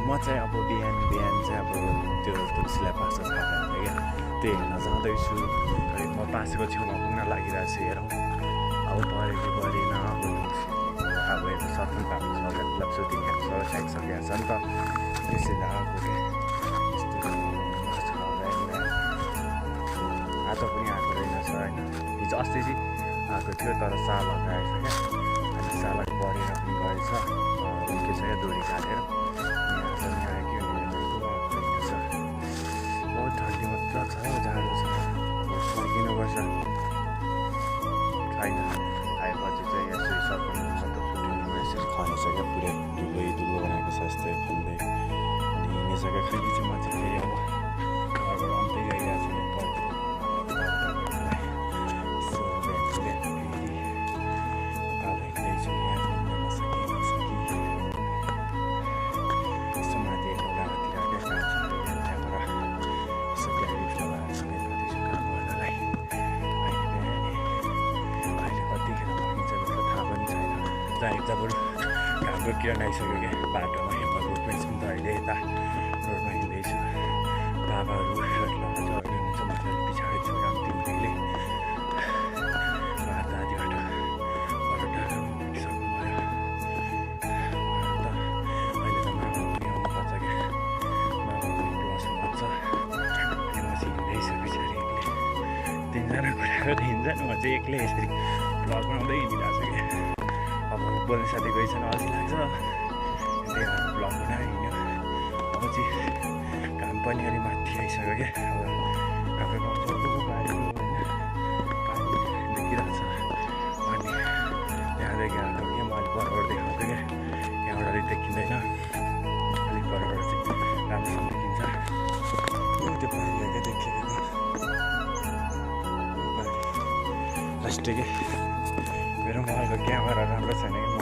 म चाहिँ अब बिहान चाहिँ अब त्यो तुलसीलाई पासा छापेर क्या त्यो हेर्न जाँदैछु। म पासेको छेउमा पुग्न लागिरहेको छु। हेरौँ अब पऱ्यो कि परेन। अब हेर्नु सक्नु पाएको छ मतलब सुटिङ सकिसकेको छ नि त। त्यसैले आएको क्या हातो पनि आएको रहेनछ होइन। हिजो अस्ति चाहिँ आएको थियो तर साल लगाएछ क्या। अनि सालक परेर पनि गएछ के छ क्या दोरी काटेर यहाँ पनि आयो कि आएको रहेनछ। बहुत ठन्डी मात्र छ जाडो छ फर्किनुपर्छ छैन। आएपछि चाहिँ यसरी सकिनु मतलब सुटिङमा यसरी खनेछ क्या पुरै दुलो बनाएको छ यस्तै खन्दै। अनि हिँड्ने जग्गा खैली चाहिँ म चाहिँ फेरि अब घरबाट अन्तै गइरहेको छु जब घामको किरण आइसक्यो क्या बाटोमा हेर्दा रोडमै छौँ त अहिले यता रोडमा हिँड्दैछु। बाबाहरू हुनुहुन्छ म चाहिँ पछाडि छु अन्तिम दिनले बाटो आदि बाटो टाढो पुगिसक्नुभयो। अहिले त मामा पनि आउनुपर्छ क्या मामा पनि प्लस हुनुहुन्छ। अनि म चाहिँ हिँड्दैछु पछाडि एक्लै। तिनजना कुराको त हिँड्छ नि म चाहिँ एक्लै यसरी भ्लग बनाउँदै हिँडिरहेको छु क्या। अब बोल्ने साथी गइछ भने अल्छी लाग्छ त्यही भएर भ्लग बनाएर हिँड्यो। अब चाहिँ घाम पनि अलि माथि आइसक्यो क्या। अब हाम्रो गाउँ चाहिँ बारीको होइन पानी देखिरहेको छ। अनि त्यहाँदेखि हाम्रो क्या म अलिक परबाट देखाउँछु क्या। यहाँबाट अलिक देखिँदैन अलिक परबाट चाहिँ राम्रोसँग देखिन्छ। त्यो पानी क्या देखिएको लास्ट के मेरो मोबाइलको क्यामेरा राम्रो छैन कि म